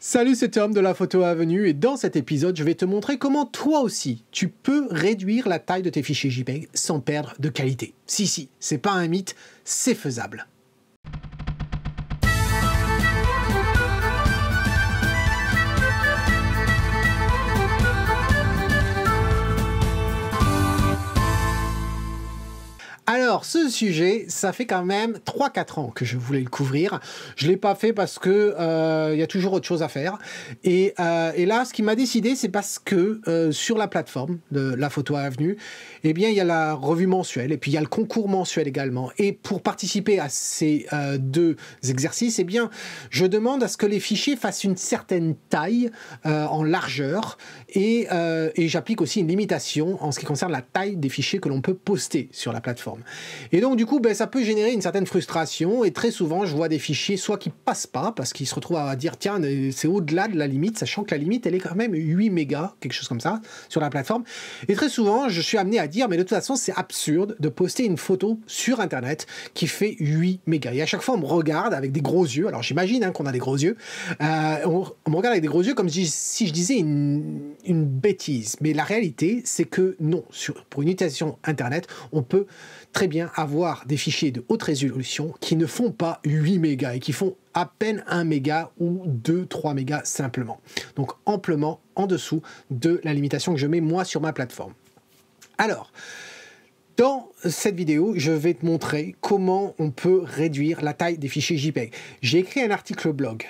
Salut, c'est Tom de la Photo Avenue et dans cet épisode, je vais te montrer comment toi aussi, tu peux réduire la taille de tes fichiers JPEG sans perdre de qualité. Si, c'est pas un mythe, c'est faisable. Alors, ce sujet, ça fait quand même 3-4 ans que je voulais le couvrir. Je ne l'ai pas fait parce que y a toujours autre chose à faire. Et là, ce qui m'a décidé, c'est parce que sur la plateforme de la Photo Avenue, eh bien, il y a la revue mensuelle et puis il y a le concours mensuel également. Et pour participer à ces deux exercices, eh bien, je demande à ce que les fichiers fassent une certaine taille en largeur et j'applique aussi une limitation en ce qui concerne la taille des fichiers que l'on peut poster sur la plateforme. Et donc du coup, ça peut générer une certaine frustration et très souvent, je vois des fichiers soit qui passent pas parce qu'ils se retrouvent à dire tiens, c'est au-delà de la limite, sachant que la limite, elle est quand même 8 mégas, quelque chose comme ça, sur la plateforme. Et très souvent, je suis amené à dire mais de toute façon, c'est absurde de poster une photo sur Internet qui fait 8 mégas. Et à chaque fois, on me regarde avec des gros yeux. Alors j'imagine qu'on a des gros yeux. On me regarde avec des gros yeux comme si je disais une bêtise. Mais la réalité, c'est que non, pour une utilisation Internet, on peut très bien avoir des fichiers de haute résolution qui ne font pas 8 mégas et qui font à peine 1 méga ou 2-3 mégas simplement. Donc amplement en dessous de la limitation que je mets moi sur ma plateforme. Alors, dans cette vidéo, je vais te montrer comment on peut réduire la taille des fichiers JPEG. J'ai écrit un article blog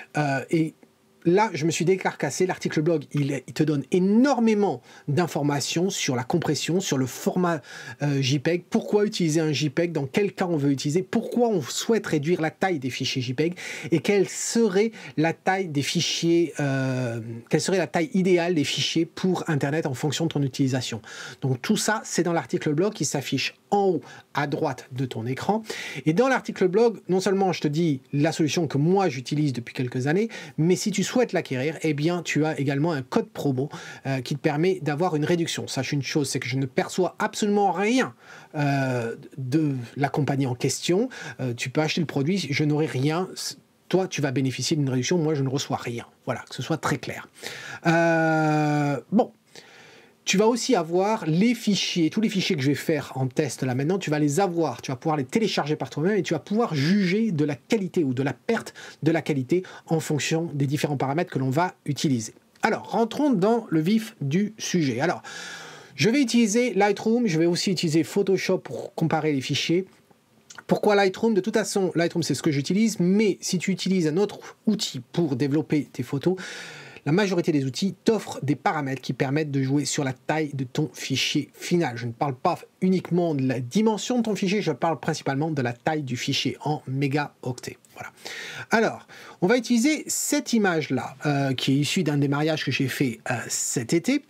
et là, je me suis décarcassé. L'article blog, il te donne énormément d'informations sur la compression, sur le format JPEG, pourquoi utiliser un JPEG, dans quel cas on veut utiliser, pourquoi on souhaite réduire la taille des fichiers JPEG et quelle serait la taille des fichiers, quelle serait la taille idéale des fichiers pour Internet en fonction de ton utilisation. Donc tout ça, c'est dans l'article blog qui s'affiche en haut à droite de ton écran. Et dans l'article blog, non seulement je te dis la solution que moi j'utilise depuis quelques années, mais si tu souhaites l'acquérir, eh bien tu as également un code promo qui te permet d'avoir une réduction. Sache une chose, c'est que je ne perçois absolument rien de la compagnie en question. Tu peux acheter le produit, je n'aurai rien. Toi, tu vas bénéficier d'une réduction, moi je ne reçois rien. Voilà, que ce soit très clair. Bon. Tu vas aussi avoir les fichiers, tous les fichiers que je vais faire en test là maintenant, tu vas les avoir, tu vas pouvoir les télécharger par toi-même et tu vas pouvoir juger de la qualité ou de la perte de la qualité en fonction des différents paramètres que l'on va utiliser. Alors, rentrons dans le vif du sujet. Alors, je vais utiliser Lightroom, je vais aussi utiliser Photoshop pour comparer les fichiers. Pourquoi Lightroom? De toute façon, Lightroom c'est ce que j'utilise, mais si tu utilises un autre outil pour développer tes photos, la majorité des outils t'offrent des paramètres qui permettent de jouer sur la taille de ton fichier final. Je ne parle pas uniquement de la dimension de ton fichier, je parle principalement de la taille du fichier en mégaoctets. Voilà. Alors, on va utiliser cette image-là, qui est issue d'un des mariages que j'ai fait cet été.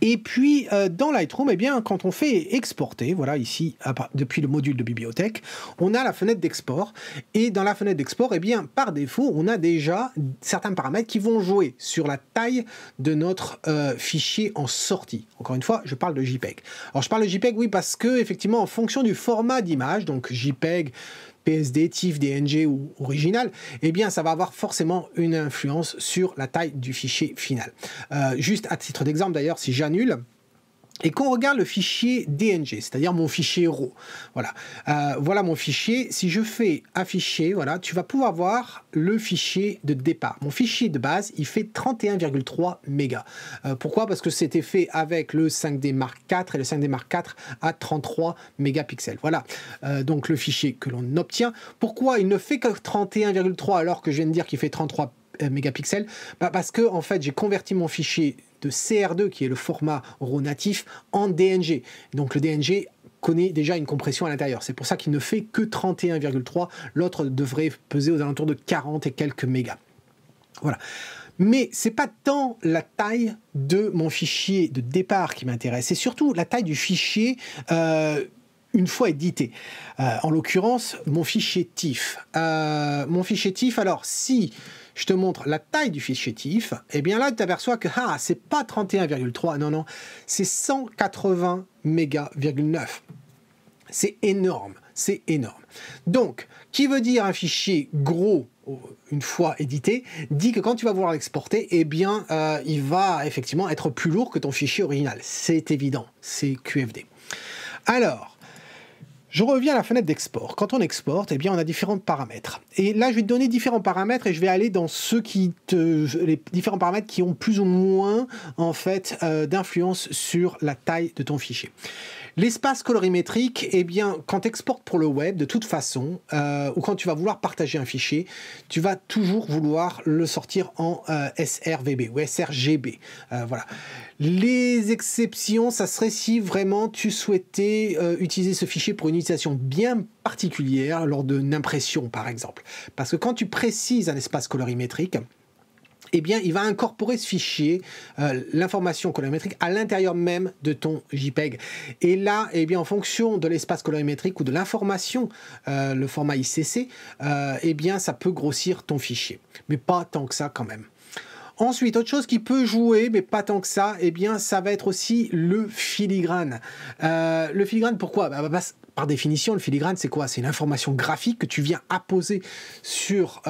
Et puis, dans Lightroom, eh bien, quand on fait exporter, voilà, ici, depuis le module de bibliothèque, on a la fenêtre d'export. Et dans la fenêtre d'export, eh bien, par défaut, on a déjà certains paramètres qui vont jouer sur la taille de notre fichier en sortie. Encore une fois, je parle de JPEG. Alors, je parle de JPEG, oui, parce que, effectivement, en fonction du format d'image, donc JPEG, PSD, TIFF, DNG ou original, eh bien, ça va avoir forcément une influence sur la taille du fichier final. Juste à titre d'exemple, d'ailleurs, si j'annule et qu'on regarde le fichier DNG, c'est-à-dire mon fichier RAW, voilà, voilà mon fichier. Si je fais afficher, voilà, tu vas pouvoir voir le fichier de départ. Mon fichier de base, il fait 31,3 mégas. Pourquoi? Parce que c'était fait avec le 5D Mark IV et le 5D Mark IV à 33 mégapixels. Voilà, donc le fichier que l'on obtient. Pourquoi il ne fait que 31,3 alors que je viens de dire qu'il fait 33 mégapixels? Parce que en fait, j'ai converti mon fichier de CR2, qui est le format RAW natif, en DNG. Donc le DNG connaît déjà une compression à l'intérieur. C'est pour ça qu'il ne fait que 31,3. L'autre devrait peser aux alentours de 40 et quelques mégas. Voilà. Mais c'est pas tant la taille de mon fichier de départ qui m'intéresse, c'est surtout la taille du fichier une fois édité. En l'occurrence, mon fichier TIFF. Mon fichier TIFF, alors si je te montre la taille du fichier TIFF, et bien là, tu t'aperçois que c'est pas 31,3, non, c'est 180 mégas,9. C'est énorme, c'est énorme. Donc, qui veut dire un fichier gros une fois édité, dit que quand tu vas vouloir l'exporter, eh bien, il va effectivement être plus lourd que ton fichier original. C'est évident, c'est QFD. Alors, je reviens à la fenêtre d'export. Quand on exporte, eh bien, on a différents paramètres. Et là, je vais te donner différents paramètres et je vais aller dans les différents paramètres qui ont plus ou moins, en fait, d'influence sur la taille de ton fichier. L'espace colorimétrique, eh bien, quand tu exportes pour le web, de toute façon, ou quand tu vas vouloir partager un fichier, tu vas toujours vouloir le sortir en SRVB ou sRGB. Voilà. Les exceptions, ça serait si vraiment tu souhaitais utiliser ce fichier pour une utilisation bien particulière lors d'une impression, par exemple. Parce que quand tu précises un espace colorimétrique, eh bien, il va incorporer ce fichier, l'information colorimétrique, à l'intérieur même de ton JPEG. Et là, eh bien, en fonction de l'espace colorimétrique ou de l'information, le format ICC, eh bien, ça peut grossir ton fichier. Mais pas tant que ça quand même. Ensuite, autre chose qui peut jouer, mais pas tant que ça, eh bien, ça va être aussi le filigrane. Le filigrane, pourquoi? Par définition, le filigrane, c'est quoi? C'est une information graphique que tu viens apposer sur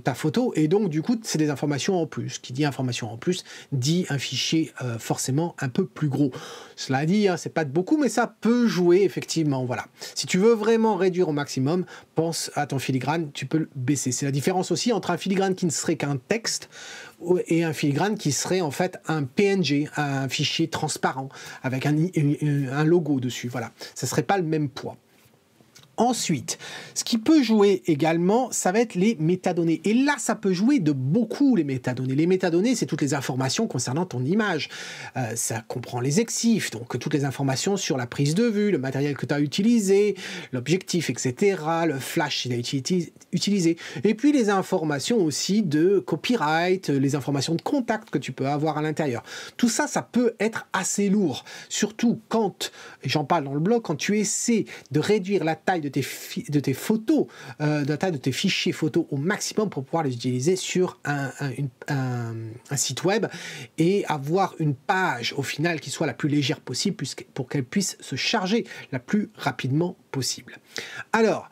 ta photo, et donc, du coup, c'est des informations en plus. Qui dit information en plus, dit un fichier forcément un peu plus gros. Cela dit, hein, c'est pas de beaucoup, mais ça peut jouer, effectivement, voilà. Si tu veux vraiment réduire au maximum, pense à ton filigrane, tu peux le baisser. C'est la différence aussi entre un filigrane qui ne serait qu'un texte et un filigrane qui serait en fait un PNG, un fichier transparent avec un logo dessus. Voilà, ça serait pas le même poids. Ensuite, ce qui peut jouer également, ça va être les métadonnées. Et là, ça peut jouer de beaucoup, les métadonnées. Les métadonnées, c'est toutes les informations concernant ton image. Ça comprend les EXIF, donc toutes les informations sur la prise de vue, le matériel que tu as utilisé, l'objectif, etc., le flash qu'il a utilisé. Et puis les informations aussi de copyright, les informations de contact que tu peux avoir à l'intérieur. Tout ça, ça peut être assez lourd. Surtout quand, et j'en parle dans le blog, quand tu essaies de réduire la taille de tes photos, de la taille de tes fichiers photos au maximum pour pouvoir les utiliser sur un site web et avoir une page au final qui soit la plus légère possible pour qu'elle puisse se charger la plus rapidement possible. Alors,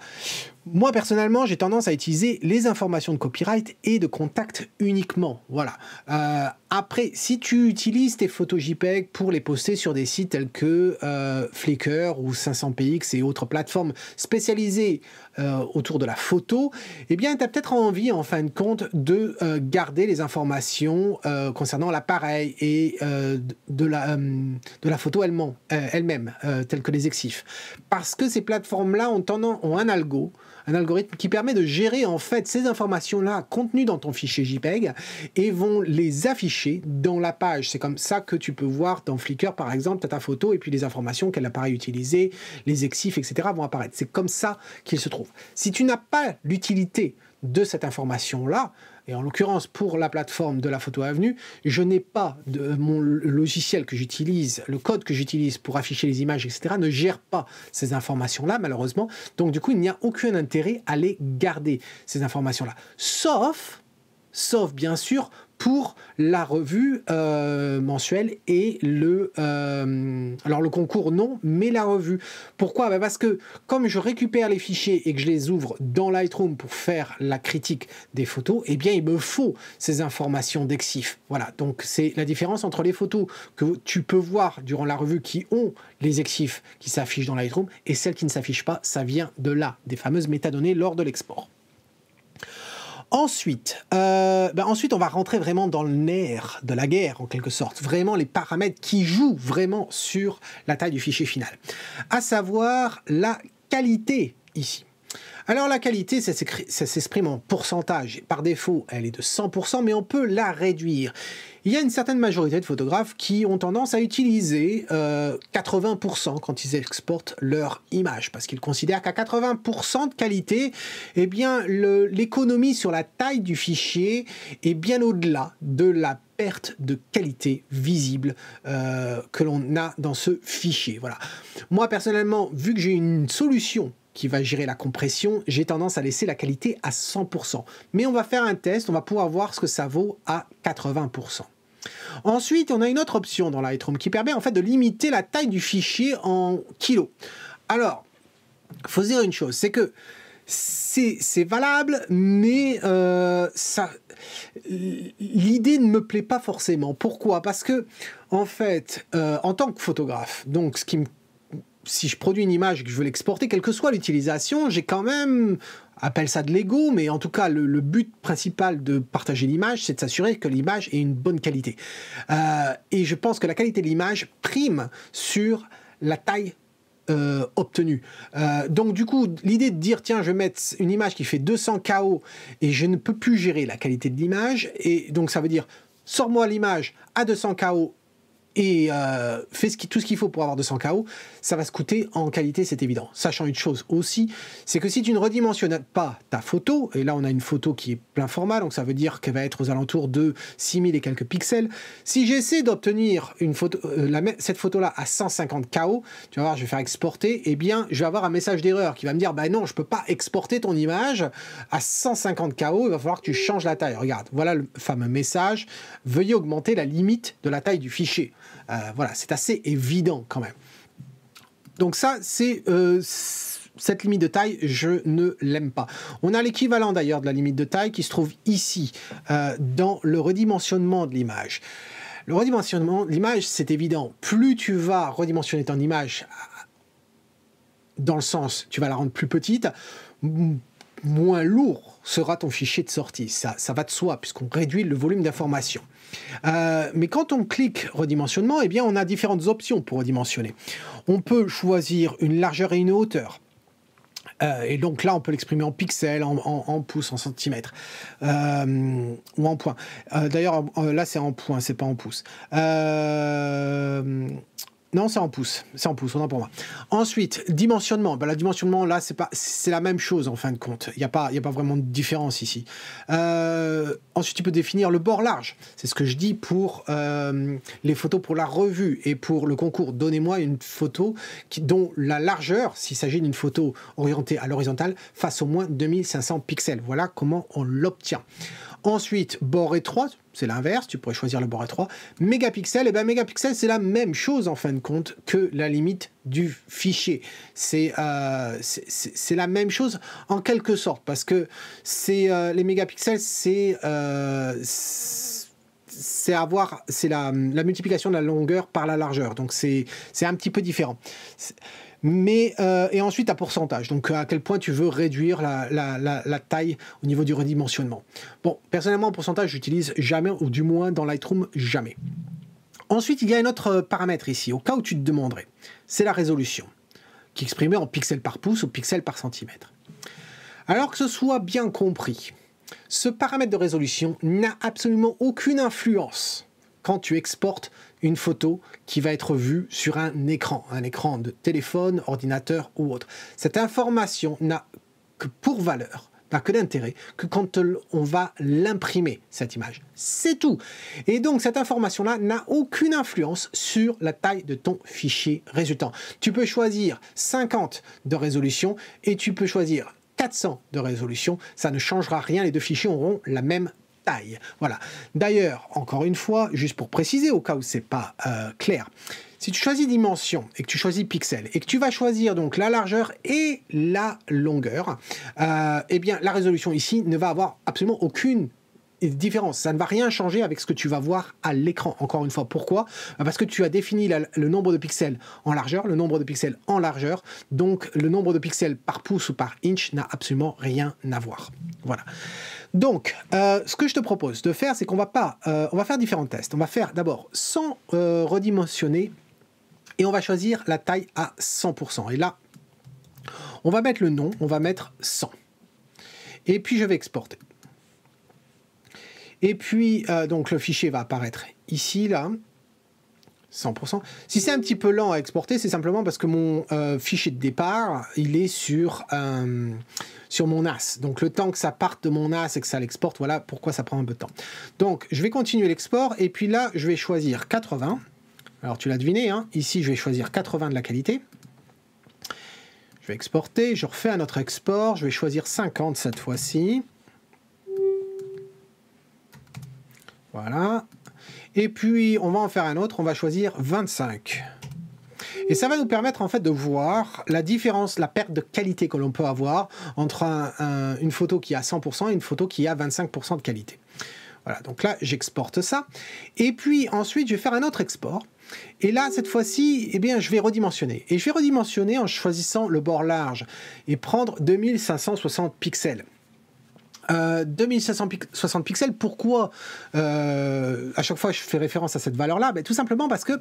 moi personnellement, j'ai tendance à utiliser les informations de copyright et de contact uniquement. Voilà. Après, si tu utilises tes photos JPEG pour les poster sur des sites tels que Flickr ou 500px et autres plateformes spécialisées autour de la photo, eh bien, tu as peut-être envie, en fin de compte, de garder les informations concernant l'appareil et de la photo elle-même, telles que les EXIF. Parce que ces plateformes-là ont un algorithme qui permet de gérer en fait ces informations-là contenues dans ton fichier JPEG et vont les afficher dans la page. C'est comme ça que tu peux voir dans Flickr, par exemple, tu as ta photo et puis les informations, quel appareil utiliser, les EXIF, etc. vont apparaître. C'est comme ça qu'il se trouve. Si tu n'as pas l'utilité de cette information-là, et en l'occurrence pour la plateforme de la photo avenue, je n'ai pas mon logiciel que j'utilise, le code que j'utilise pour afficher les images, etc., ne gère pas ces informations-là, malheureusement. Donc du coup, il n'y a aucun intérêt à les garder, ces informations-là. Sauf bien sûr, pour la revue mensuelle et alors le concours non, mais la revue. Pourquoi? Parce que comme je récupère les fichiers et que je les ouvre dans Lightroom pour faire la critique des photos, eh bien il me faut ces informations d'EXIF. Voilà, donc c'est la différence entre les photos que tu peux voir durant la revue qui ont les EXIF qui s'affichent dans Lightroom et celles qui ne s'affichent pas, ça vient de là, des fameuses métadonnées lors de l'export. Ensuite, on va rentrer vraiment dans le nerf de la guerre, en quelque sorte. Vraiment les paramètres qui jouent vraiment sur la taille du fichier final. À savoir la qualité ici. Alors la qualité, ça s'exprime en pourcentage. Par défaut, elle est de 100%, mais on peut la réduire. Il y a une certaine majorité de photographes qui ont tendance à utiliser 80% quand ils exportent leur image, parce qu'ils considèrent qu'à 80% de qualité, eh bien, l'économie sur la taille du fichier est bien au-delà de la perte de qualité visible que l'on a dans ce fichier. Voilà. Moi, personnellement, vu que j'ai une solution qui va gérer la compression, j'ai tendance à laisser la qualité à 100%. Mais on va faire un test, on va pouvoir voir ce que ça vaut à 80%. Ensuite, on a une autre option dans Lightroom qui permet en fait de limiter la taille du fichier en kilos. Alors, il faut se dire une chose, c'est que c'est valable, mais l'idée ne me plaît pas forcément. Pourquoi? Parce que, en fait, en tant que photographe, donc si je produis une image et que je veux l'exporter, quelle que soit l'utilisation, j'ai quand même, appelle ça de l'ego, mais en tout cas, le but principal de partager l'image, c'est de s'assurer que l'image ait une bonne qualité. Et je pense que la qualité de l'image prime sur la taille obtenue. Donc du coup, l'idée de dire, tiens, je vais mettre une image qui fait 200 KO et je ne peux plus gérer la qualité de l'image, et donc ça veut dire, sors-moi l'image à 200 KO et fais tout ce qu'il faut pour avoir 200 KO, ça va se coûter en qualité, c'est évident. Sachant une chose aussi, c'est que si tu ne redimensionnes pas ta photo, et là on a une photo qui est plein format, donc ça veut dire qu'elle va être aux alentours de 6000 et quelques pixels, si j'essaie d'obtenir une photo, cette photo-là à 150 KO, tu vas voir, je vais faire exporter, eh bien je vais avoir un message d'erreur qui va me dire, bah non, je peux pas exporter ton image à 150 KO, il va falloir que tu changes la taille. Regarde, voilà le fameux message, veuillez augmenter la limite de la taille du fichier. Voilà, c'est assez évident quand même. Donc ça, c'est cette limite de taille, je ne l'aime pas. On a l'équivalent d'ailleurs de la limite de taille qui se trouve ici, dans le redimensionnement de l'image. Le redimensionnement de l'image, c'est évident. Plus tu vas redimensionner ton image, dans le sens, tu vas la rendre plus petite, moins lourd sera ton fichier de sortie. Ça va de soi, puisqu'on réduit le volume d'information. Mais quand on clique redimensionnement, eh bien, on a différentes options pour redimensionner. On peut choisir une largeur et une hauteur. Et donc là, on peut l'exprimer en pixels, en pouces, en centimètres, ou en points. D'ailleurs, là, c'est en points, c'est pas en pouces. Non, c'est en pouces, autant pour moi. Ensuite, dimensionnement. Ben, le dimensionnement, là, c'est la même chose en fin de compte. Il n'y a pas vraiment de différence ici. Ensuite, tu peux définir le bord large. C'est ce que je dis pour les photos pour la revue et pour le concours. Donnez-moi une photo dont la largeur, s'il s'agit d'une photo orientée à l'horizontale, fasse au moins 2500 pixels. Voilà comment on l'obtient. Ensuite, bord étroit, c'est l'inverse, tu pourrais choisir le bord étroit. Mégapixels, et bien mégapixels, c'est la même chose en fin de compte que la limite du fichier. C'est la même chose en quelque sorte, parce que les mégapixels, c'est la multiplication de la longueur par la largeur, donc c'est un petit peu différent. Mais et ensuite, à pourcentage, donc à quel point tu veux réduire la taille au niveau du redimensionnement. Bon, personnellement, en pourcentage, j'utilise jamais, ou du moins dans Lightroom, jamais. Ensuite, il y a un autre paramètre ici, au cas où tu te demanderais. C'est la résolution, qui est exprimée en pixels par pouce ou pixels par centimètre. Alors que ce soit bien compris, ce paramètre de résolution n'a absolument aucune influence quand tu exportes une photo qui va être vue sur un écran de téléphone, ordinateur ou autre. Cette information n'a que pour valeur, n'a que d'intérêt que quand on va l'imprimer, cette image. C'est tout. Et donc, cette information-là n'a aucune influence sur la taille de ton fichier résultant. Tu peux choisir 50 de résolution et tu peux choisir 400 de résolution. Ça ne changera rien, les deux fichiers auront la même taille. Voilà. D'ailleurs, encore une fois, juste pour préciser, au cas où c'est pas clair, si tu choisis dimension et que tu choisis pixels et que tu vas choisir donc la largeur et la longueur, eh bien la résolution ici ne va avoir absolument aucune différence. Ça ne va rien changer avec ce que tu vas voir à l'écran. Encore une fois, pourquoi? Parce que tu as défini le nombre de pixels en largeur, le nombre de pixels en largeur, donc le nombre de pixels par pouce ou par inch n'a absolument rien à voir. Voilà. Donc, ce que je te propose de faire, c'est qu'on va faire différents tests. On va faire d'abord sans redimensionner et on va choisir la taille à 100%. Et là, on va mettre le nom, on va mettre 100. Et puis, je vais exporter. Et puis, donc, le fichier va apparaître ici, là, 100%. Si c'est un petit peu lent à exporter, c'est simplement parce que mon fichier de départ, il est sur mon NAS. Donc, le temps que ça parte de mon NAS et que ça l'exporte, voilà pourquoi ça prend un peu de temps. Donc, je vais continuer l'export. Et puis là, je vais choisir 80. Alors, tu l'as deviné, hein, ici, je vais choisir 80 de la qualité. Je vais exporter. Je refais un autre export. Je vais choisir 50 cette fois-ci. Voilà. Et puis, on va en faire un autre. On va choisir 25. Et ça va nous permettre en fait de voir la différence, la perte de qualité que l'on peut avoir entre une photo qui a 100% et une photo qui a 25% de qualité. Voilà, donc là, j'exporte ça. Et puis ensuite, je vais faire un autre export. Et là, cette fois-ci, eh bien, je vais redimensionner. Et je vais redimensionner en choisissant le bord large et prendre 2560 pixels. 2560 pixels, pourquoi à chaque fois je fais référence à cette valeur-là? Tout simplement parce que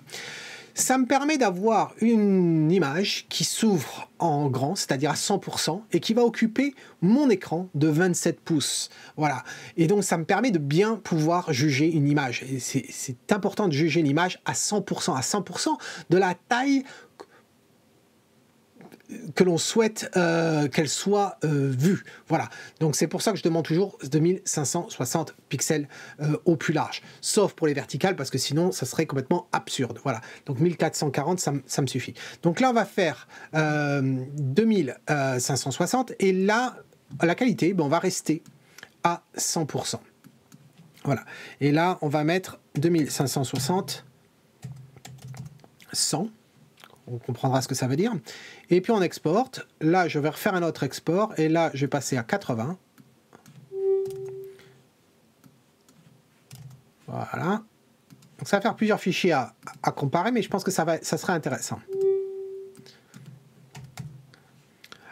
ça me permet d'avoir une image qui s'ouvre en grand, c'est-à-dire à 100%, et qui va occuper mon écran de 27 pouces. Voilà. Et donc, ça me permet de bien pouvoir juger une image. Et c'est important de juger une image à 100%, à 100% de la taille que l'on souhaite qu'elle soit vue. Voilà. Donc, c'est pour ça que je demande toujours 2560 pixels au plus large. Sauf pour les verticales, parce que sinon, ça serait complètement absurde. Voilà. Donc, 1440, ça me suffit. Donc là, on va faire 2560. Et là, la qualité, on va rester à 100%. Voilà. Et là, on va mettre 2560, 100. On comprendra ce que ça veut dire. Et puis on exporte. Là, je vais refaire un autre export. Et là, je vais passer à 80. Voilà. Donc ça va faire plusieurs fichiers à comparer, mais je pense que ça sera intéressant.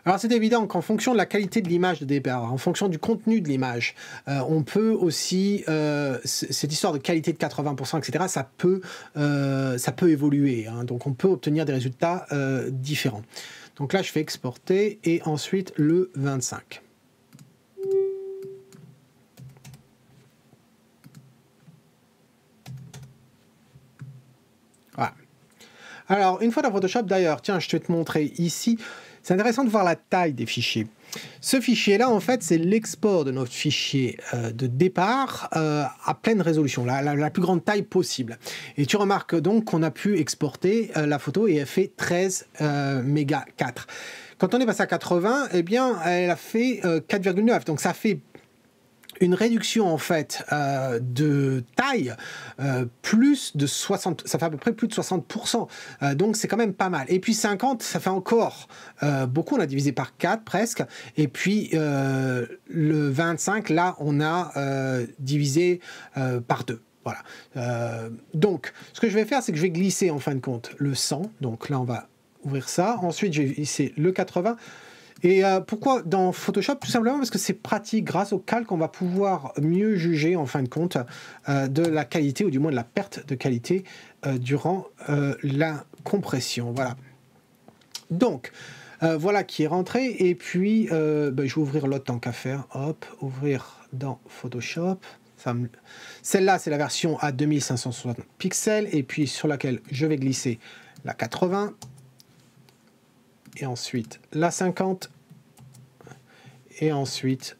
Alors c'est évident qu'en fonction de la qualité de l'image de départ, en fonction du contenu de l'image, on peut aussi, cette histoire de qualité de 80%, etc., ça peut évoluer. Hein, donc on peut obtenir des résultats différents. Donc là, je fais exporter et ensuite le 25. Voilà. Alors, une fois dans Photoshop, d'ailleurs, tiens, je vais te montrer ici. C'est intéressant de voir la taille des fichiers. Ce fichier-là, en fait, c'est l'export de notre fichier de départ à pleine résolution, la plus grande taille possible. Et tu remarques donc qu'on a pu exporter la photo et elle fait 13 mégas 4. Quand on est passé à 80, eh bien, elle a fait 4,9. Donc, ça fait une réduction en fait de taille plus de 60, ça fait à peu près plus de 60%, donc c'est quand même pas mal. Et puis 50, ça fait encore beaucoup, on a divisé par 4 presque, et puis le 25, là on a divisé par 2. Voilà. Donc ce que je vais faire, c'est que je vais glisser en fin de compte le 100, donc là on va ouvrir ça, ensuite je vais glisser le 80. Et pourquoi dans Photoshop? Tout simplement parce que c'est pratique. Grâce au calque, on va pouvoir mieux juger, en fin de compte, de la qualité, ou du moins de la perte de qualité durant la compression. Voilà. Donc, voilà qui est rentré. Et puis, je vais ouvrir l'autre tant qu'à faire. Hop, ouvrir dans Photoshop. Celle-là, c'est la version à 2560 pixels. Et puis, sur laquelle je vais glisser la 80. Et ensuite la 50, et ensuite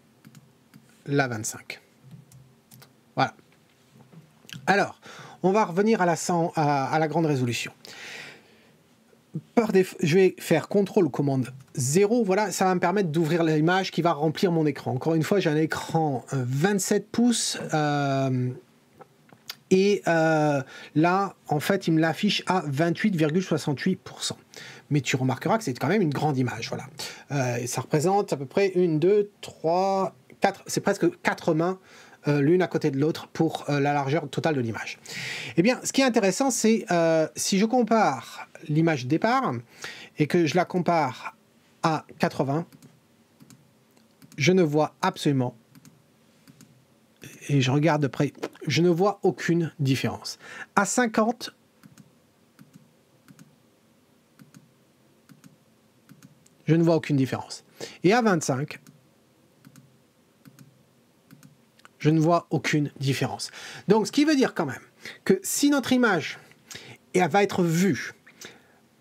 la 25. Voilà. Alors, on va revenir à la grande résolution. Je vais faire CTRL ou commande 0, voilà, ça va me permettre d'ouvrir l'image qui va remplir mon écran. Encore une fois, j'ai un écran 27 pouces, et là, en fait, il me l'affiche à 28,68%. Mais tu remarqueras que c'est quand même une grande image. Voilà. Et ça représente à peu près 1, 2, 3, 4, c'est presque 4 mains l'une à côté de l'autre pour la largeur totale de l'image. Eh bien, ce qui est intéressant, c'est si je compare l'image de départ et que je la compare à 80, je ne vois absolument, et je regarde de près, je ne vois aucune différence. À 50, je ne vois aucune différence. Et à 25, je ne vois aucune différence. Donc, ce qui veut dire quand même que si notre image elle va être vue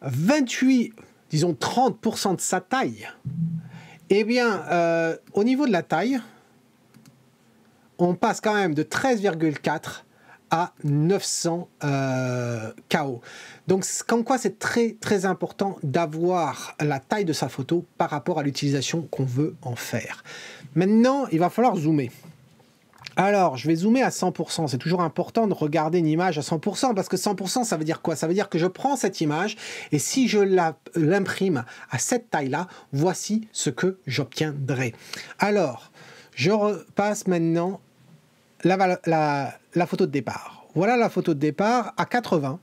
28, disons 30% de sa taille, eh bien, au niveau de la taille, on passe quand même de 13,4 à 900 KO. Donc, comme quoi c'est très très important d'avoir la taille de sa photo par rapport à l'utilisation qu'on veut en faire. Maintenant, il va falloir zoomer. Alors, je vais zoomer à 100%. C'est toujours important de regarder une image à 100% parce que 100%, ça veut dire quoi? Ça veut dire que je prends cette image et si je l'imprime à cette taille-là, voici ce que j'obtiendrai. Alors, je repasse maintenant la photo de départ. Voilà la photo de départ à 80.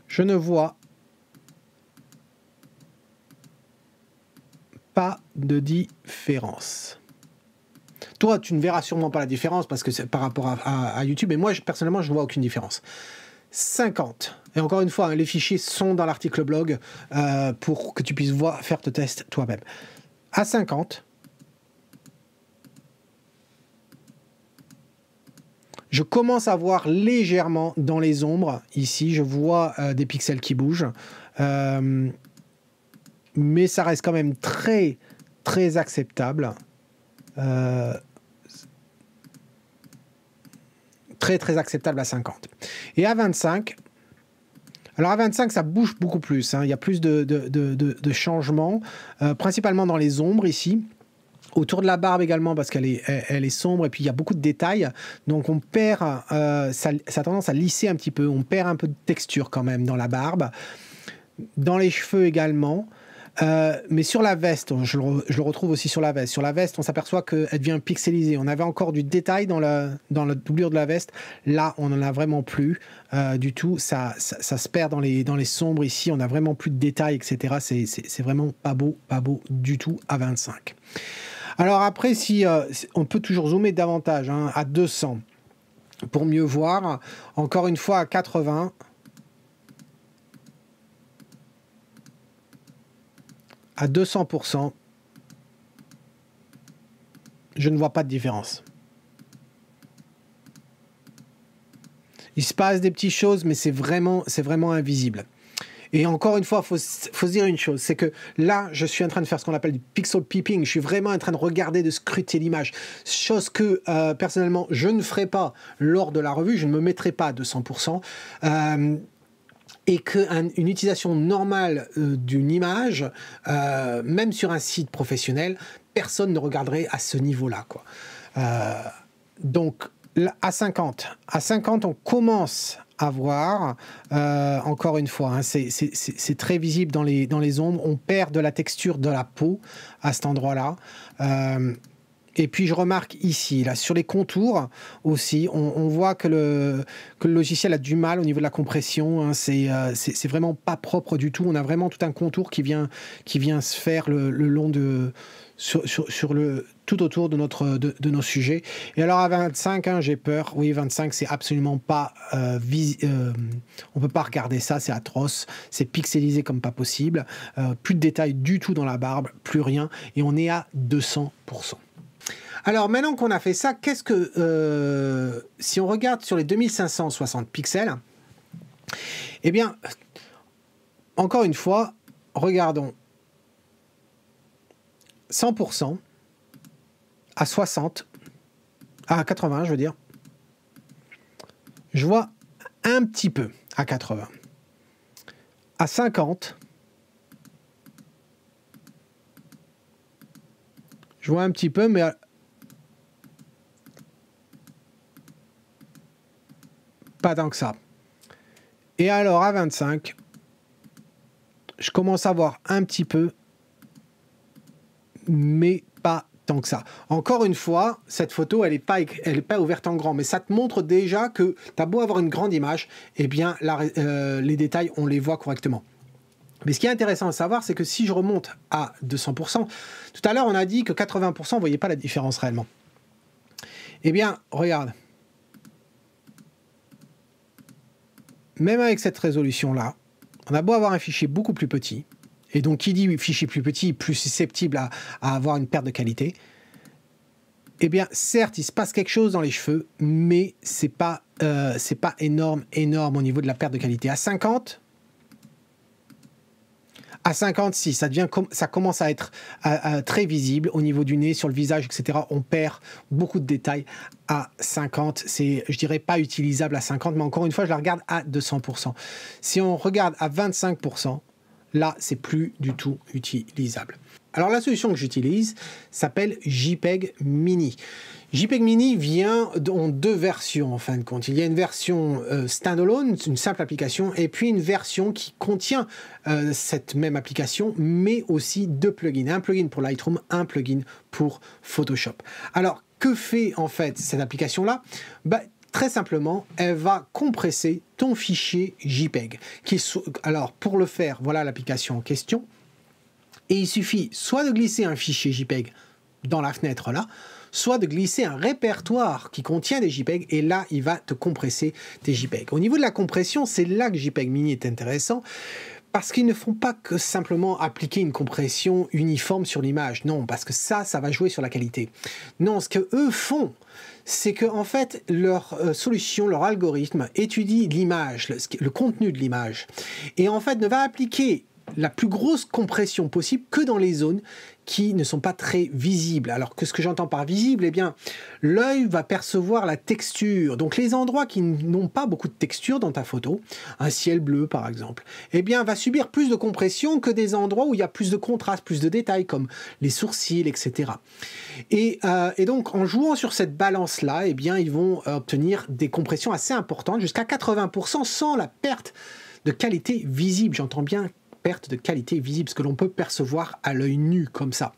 Je ne vois pas de différence. Toi, tu ne verras sûrement pas la différence parce que c'est par rapport à YouTube, mais moi, personnellement, je ne vois aucune différence. 50. Et encore une fois, hein, les fichiers sont dans l'article blog pour que tu puisses faire tes tests toi-même. À 50, je commence à voir légèrement dans les ombres. Ici, je vois des pixels qui bougent. Mais ça reste quand même très, très acceptable. Très, très acceptable à 50. Et à 25, alors à 25, ça bouge beaucoup plus. Hein. Il y a plus de changements, principalement dans les ombres ici. Autour de la barbe également, parce qu'elle est sombre, et puis il y a beaucoup de détails. Donc on perd, ça a tendance à lisser un petit peu. On perd un peu de texture quand même dans la barbe. Dans les cheveux également. Mais sur la veste, je le retrouve aussi sur la veste. Sur la veste, on s'aperçoit qu'elle devient pixelisée. On avait encore du détail dans la doublure de la veste. Là, on n'en a vraiment plus du tout. Ça se perd dans les sombres ici. On n'a vraiment plus de détails, etc. C'est vraiment pas beau du tout à 25. Alors après, si on peut toujours zoomer davantage hein, à 200 pour mieux voir. Encore une fois à 80. À 200%, je ne vois pas de différence. Il se passe des petites choses, mais c'est vraiment invisible. Et encore une fois, faut se dire une chose, c'est que là, je suis en train de faire ce qu'on appelle du pixel peeping. Je suis vraiment en train de regarder, de scruter l'image. Chose que, personnellement, je ne ferai pas lors de la revue. Je ne me mettrai pas à 200%. Et qu'une utilisation normale d'une image, même sur un site professionnel, personne ne regarderait à ce niveau-là, quoi. Donc, à 50, on commence à voir, encore une fois, hein, c'est très visible dans les ombres, on perd de la texture de la peau à cet endroit-là. Et puis je remarque ici, là, sur les contours aussi, on voit que le logiciel a du mal au niveau de la compression. Hein, c'est vraiment pas propre du tout. On a vraiment tout un contour qui vient se faire le long de tout autour de nos sujets. Et alors à 25, hein, j'ai peur. Oui, 25, c'est absolument pas on peut pas regarder ça, c'est atroce. C'est pixelisé comme pas possible. Plus de détails du tout dans la barbe, plus rien. Et on est à 200%. Alors maintenant qu'on a fait ça, qu'est-ce que si on regarde sur les 2560 pixels, eh bien, encore une fois, regardons 100% à 60, à 80, je veux dire. Je vois un petit peu à 80. À 50, je vois un petit peu, mais pas tant que ça. Et alors à 25, je commence à voir un petit peu, mais pas tant que ça. Encore une fois, cette photo, elle est pas ouverte en grand, mais ça te montre déjà que tu as beau avoir une grande image, eh bien les détails, on les voit correctement. Mais ce qui est intéressant à savoir, c'est que si je remonte à 200%, tout à l'heure on a dit que 80%, on ne voyait pas la différence réellement. Eh bien, regarde. Même avec cette résolution-là, on a beau avoir un fichier beaucoup plus petit, et donc qui dit fichier plus petit, plus susceptible à avoir une perte de qualité, eh bien, certes, il se passe quelque chose dans les cheveux, mais c'est pas énorme au niveau de la perte de qualité. À 50, si, ça commence à être très visible au niveau du nez, sur le visage, etc. On perd beaucoup de détails à 50. C'est, je dirais, pas utilisable à 50, mais encore une fois, je la regarde à 200%. Si on regarde à 25%, Là, c'est plus du tout utilisable. Alors la solution que j'utilise s'appelle JPEG Mini. JPEG Mini vient en deux versions en fin de compte. Il y a une version standalone, une simple application, et puis une version qui contient cette même application, mais aussi deux plugins. Un plugin pour Lightroom, un plugin pour Photoshop. Alors, que fait en fait cette application-là? Très simplement, elle va compresser ton fichier JPEG. Alors, pour le faire, voilà l'application en question. Et il suffit soit de glisser un fichier JPEG dans la fenêtre là, soit de glisser un répertoire qui contient des JPEG, et là, il va te compresser tes JPEG. Au niveau de la compression, c'est là que JPEG Mini est intéressant, parce qu'ils ne font pas que simplement appliquer une compression uniforme sur l'image. Non, parce que ça va jouer sur la qualité. Non, ce que eux font, c'est que en fait, leur solution, leur algorithme étudie l'image, le contenu de l'image, et en fait ne va appliquer la plus grosse compression possible que dans les zones qui ne sont pas très visibles. Alors que ce que j'entends par visible, eh bien, l'œil va percevoir la texture. Donc les endroits qui n'ont pas beaucoup de texture dans ta photo, un ciel bleu par exemple, eh bien, va subir plus de compression que des endroits où il y a plus de contraste, plus de détails, comme les sourcils, etc. Et donc, en jouant sur cette balance-là, eh bien, ils vont obtenir des compressions assez importantes, jusqu'à 80%, sans la perte de qualité visible. J'entends bien perte de qualité visible, ce que l'on peut percevoir à l'œil nu comme ça.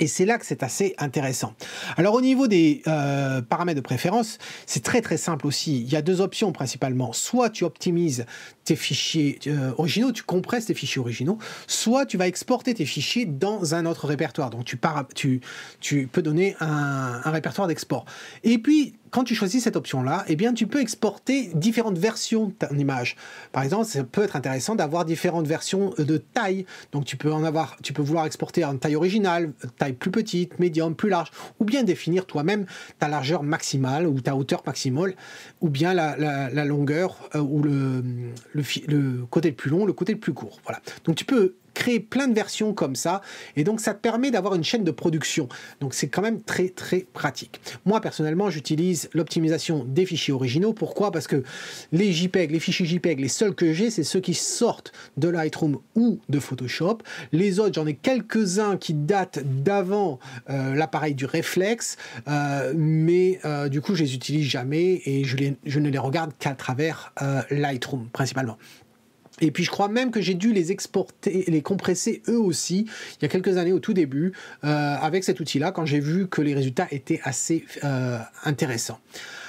Et c'est là que c'est assez intéressant. Alors au niveau des paramètres de préférence, c'est très très simple aussi. Il y a deux options principalement. Soit tu optimises tes fichiers originaux, tu compresses tes fichiers originaux, soit tu vas exporter tes fichiers dans un autre répertoire. Donc tu peux donner un répertoire d'export. Et puis, quand tu choisis cette option-là, eh bien, tu peux exporter différentes versions de ton image. Par exemple, ça peut être intéressant d'avoir différentes versions de taille. Donc, tu peux vouloir exporter en taille originale, taille plus petite, médium, plus large, ou bien définir toi-même ta largeur maximale ou ta hauteur maximale, ou bien la longueur ou le côté le plus long, le côté le plus court. Voilà. Donc, tu peux créer plein de versions comme ça, et donc ça te permet d'avoir une chaîne de production. Donc c'est quand même très très pratique. Moi personnellement, j'utilise l'optimisation des fichiers originaux. Pourquoi? Parce que les JPEG, les fichiers JPEG, les seuls que j'ai, c'est ceux qui sortent de Lightroom ou de Photoshop. Les autres, j'en ai quelques-uns qui datent d'avant l'appareil du réflexe, mais du coup je les utilise jamais, et je ne les regarde qu'à travers Lightroom principalement. Et puis je crois même que j'ai dû les exporter, les compresser eux aussi, il y a quelques années au tout début, avec cet outil-là, quand j'ai vu que les résultats étaient assez intéressants.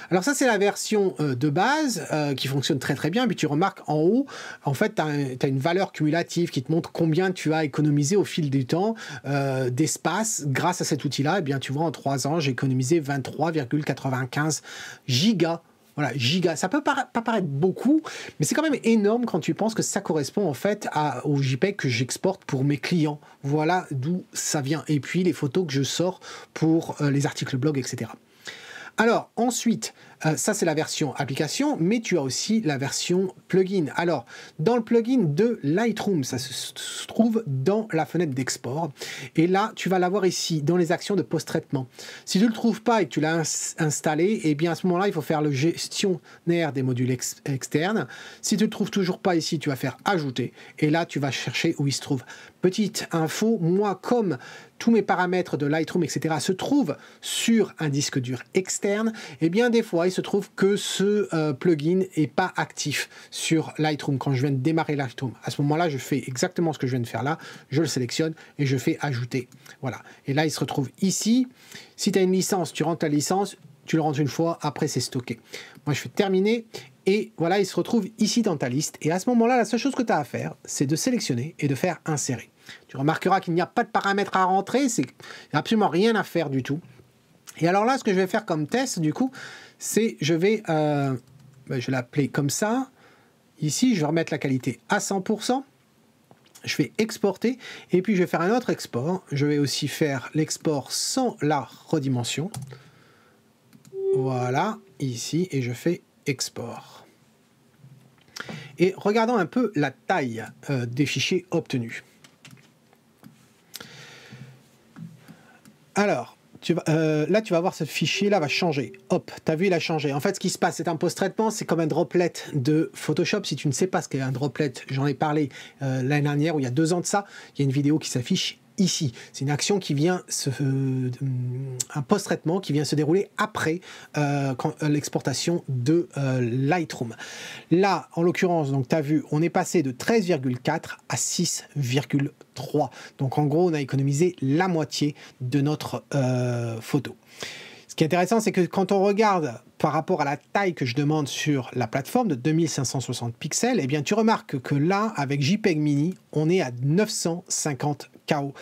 Alors ça, c'est la version de base qui fonctionne très très bien. Puis tu remarques en haut, en fait, tu as une valeur cumulative qui te montre combien tu as économisé au fil du temps d'espace grâce à cet outil-là. Et bien, tu vois, en 3 ans, j'ai économisé 23,95 gigas. Voilà, giga. Ça peut pas paraître beaucoup, mais c'est quand même énorme quand tu penses que ça correspond en fait au JPEG que j'exporte pour mes clients. Voilà d'où ça vient. Et puis les photos que je sors pour les articles blog, etc. Alors ensuite, ça c'est la version application, mais tu as aussi la version plugin. Alors dans le plugin de Lightroom, ça se trouve dans la fenêtre d'export, et là tu vas l'avoir ici dans les actions de post-traitement. Si tu ne le trouves pas et que tu l'as installé, et bien à ce moment-là il faut faire le gestionnaire des modules externes. Si tu ne le trouves toujours pas ici, tu vas faire ajouter, et là tu vas chercher où il se trouve. Petite info, moi comme tous mes paramètres de Lightroom, etc. se trouvent sur un disque dur externe, et bien des fois il se trouve que ce plugin n'est pas actif sur Lightroom quand je viens de démarrer Lightroom. À ce moment-là, je fais exactement ce que je viens de faire là, je le sélectionne et je fais ajouter. Voilà. Et là, il se retrouve ici. Si tu as une licence, tu rentres la licence, tu le rentres une fois, après c'est stocké. Moi, je fais terminer. Et voilà, il se retrouve ici dans ta liste. Et à ce moment-là, la seule chose que tu as à faire, c'est de sélectionner et de faire insérer. Tu remarqueras qu'il n'y a pas de paramètres à rentrer, il n'y a absolument rien à faire du tout. Et alors là, ce que je vais faire comme test, du coup, c'est je vais l'appeler comme ça. Ici, je vais remettre la qualité à 100%. Je vais exporter et puis je vais faire un autre export. Je vais aussi faire l'export sans la redimension. Voilà, ici, et je fais export. Et regardons un peu la taille des fichiers obtenus. Alors, là, tu vas voir ce fichier là va changer. Hop, tu as vu, il a changé. En fait, ce qui se passe, c'est un post-traitement, c'est comme un droplet de Photoshop. Si tu ne sais pas ce qu'est un droplet, j'en ai parlé l'année dernière ou il y a 2 ans de ça, il y a une vidéo qui s'affiche ici. C'est une action qui vient un post-traitement qui vient se dérouler après l'exportation de Lightroom. Là, en l'occurrence, donc tu as vu, on est passé de 13,4 à 6,3. Donc en gros, on a économisé la moitié de notre photo. Ce qui est intéressant, c'est que quand on regarde par rapport à la taille que je demande sur la plateforme de 2560 pixels, eh bien, tu remarques que là, avec JPEG Mini, on est à 950 KO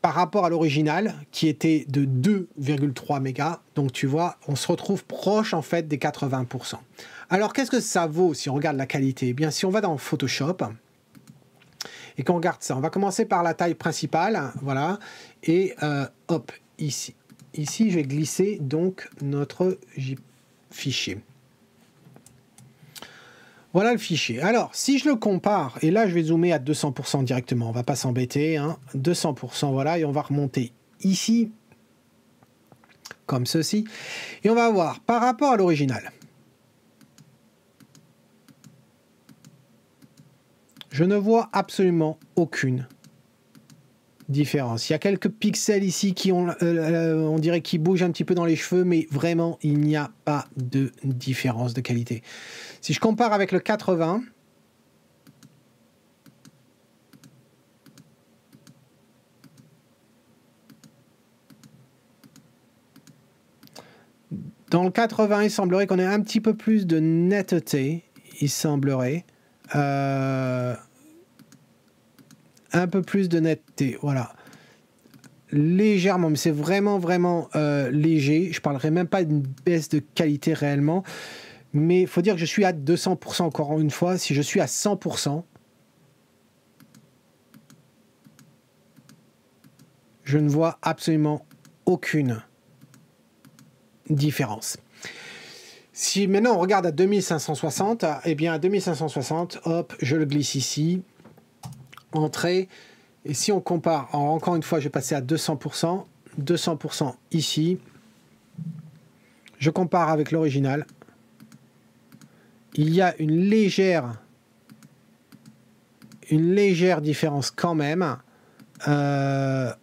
par rapport à l'original qui était de 2,3 mégas. Donc, tu vois, on se retrouve proche en fait des 80%. Alors, qu'est-ce que ça vaut si on regarde la qualité? Eh bien, si on va dans Photoshop et qu'on regarde ça, on va commencer par la taille principale, voilà, et hop, ici. Ici, je vais glisser donc notre fichier. Voilà le fichier. Alors, si je le compare, et là, je vais zoomer à 200% directement, on ne va pas s'embêter, hein, 200%, voilà, et on va remonter ici, comme ceci, et on va voir, par rapport à l'original, je ne vois absolument aucune différence. Il y a quelques pixels ici qui ont, on dirait qu'ils bougent un petit peu dans les cheveux, mais vraiment, il n'y a pas de différence de qualité. Si je compare avec le 80, dans le 80, il semblerait qu'on ait un petit peu plus de netteté, il semblerait. Un peu plus de netteté, voilà. Légèrement, mais c'est vraiment, vraiment léger. Je ne parlerai même pas d'une baisse de qualité réellement. Mais il faut dire que je suis à 200% encore une fois. Si je suis à 100%, je ne vois absolument aucune différence. Si maintenant on regarde à 2560, eh bien à 2560, hop, je le glisse ici. Entrée, et si on compare, encore une fois je vais passer à 200%, 200% ici, je compare avec l'original, il y a une légère différence quand même, on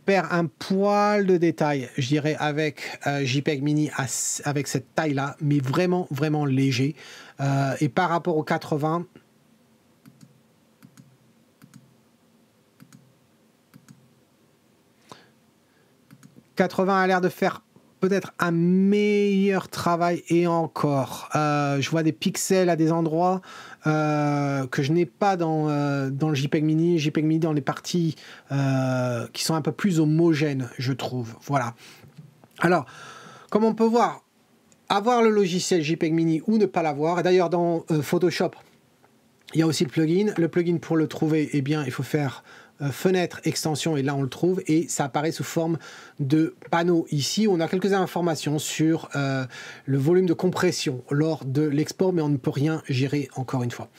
perd un poil de détail, je dirais, avec JPEG Mini avec cette taille là, mais vraiment, vraiment léger, et par rapport au 80, a l'air de faire peut-être un meilleur travail et encore. Je vois des pixels à des endroits que je n'ai pas dans le JPEG Mini. JPEG Mini dans les parties qui sont un peu plus homogènes, je trouve. Voilà. Alors, comme on peut voir, avoir le logiciel JPEG Mini ou ne pas l'avoir. D'ailleurs, dans Photoshop, il y a aussi le plugin. Le plugin, pour le trouver, eh bien, il faut faire fenêtre, extension, et là on le trouve, et ça apparaît sous forme de panneau ici. On a quelques informations sur le volume de compression lors de l'export, mais on ne peut rien gérer encore une fois.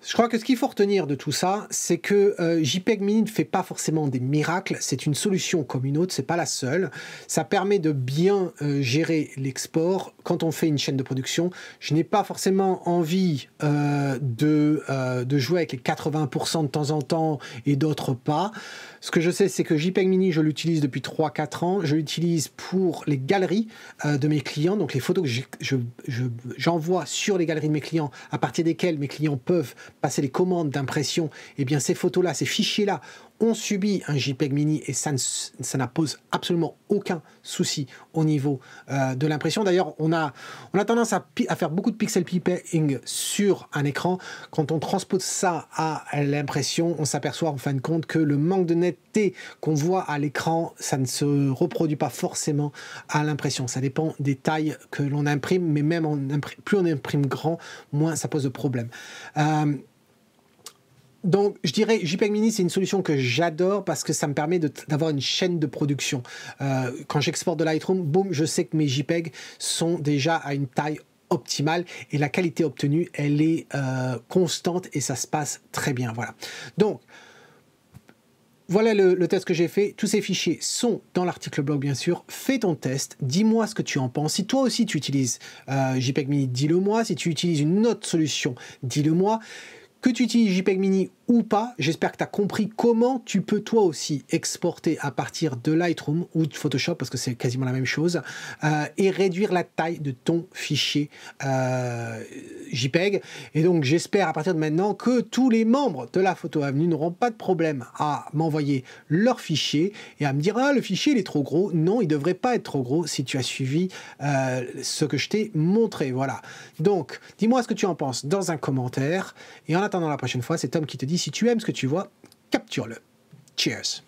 Je crois que ce qu'il faut retenir de tout ça, c'est que JPEG Mini ne fait pas forcément des miracles. C'est une solution comme une autre, c'est pas la seule. Ça permet de bien gérer l'export quand on fait une chaîne de production. Je n'ai pas forcément envie de jouer avec les 80% de temps en temps et d'autres pas. Ce que je sais, c'est que JPEG Mini, je l'utilise depuis 3-4 ans. Je l'utilise pour les galeries de mes clients, donc les photos que j'envoie sur les galeries de mes clients, à partir desquelles mes clients peuvent passer les commandes d'impression. Et bien ces photos-là, ces fichiers-là, ont subi un JPEG Mini et ça n'impose absolument aucun souci au niveau de l'impression. D'ailleurs, on a tendance à faire beaucoup de pixel peeping sur un écran. Quand on transpose ça à l'impression, on s'aperçoit en fin de compte que le manque de netteté qu'on voit à l'écran, ça ne se reproduit pas forcément à l'impression. Ça dépend des tailles que l'on imprime, mais même plus on imprime grand, moins ça pose de problème. Donc, je dirais, JPEG Mini, c'est une solution que j'adore parce que ça me permet d'avoir une chaîne de production. Quand j'exporte de Lightroom, boum, je sais que mes JPEG sont déjà à une taille optimale et la qualité obtenue, elle est constante et ça se passe très bien. Voilà. Donc, Voilà le test que j'ai fait. Tous ces fichiers sont dans l'article blog, bien sûr. Fais ton test. Dis-moi ce que tu en penses. Si toi aussi tu utilises JPEG Mini, dis-le moi. Si tu utilises une autre solution, dis-le moi. Que tu utilises JPEG Mini ou pas, j'espère que tu as compris comment tu peux toi aussi exporter à partir de Lightroom ou de Photoshop, parce que c'est quasiment la même chose, et réduire la taille de ton fichier JPEG. Et donc j'espère à partir de maintenant que tous les membres de la Photo Avenue n'auront pas de problème à m'envoyer leur fichier et à me dire « Ah, le fichier il est trop gros ». Non, il ne devrait pas être trop gros si tu as suivi ce que je t'ai montré. Voilà. Donc, dis-moi ce que tu en penses dans un commentaire. Et en attendant la prochaine fois, c'est Tom qui te dit, si tu aimes ce que tu vois, capture-le. Cheers!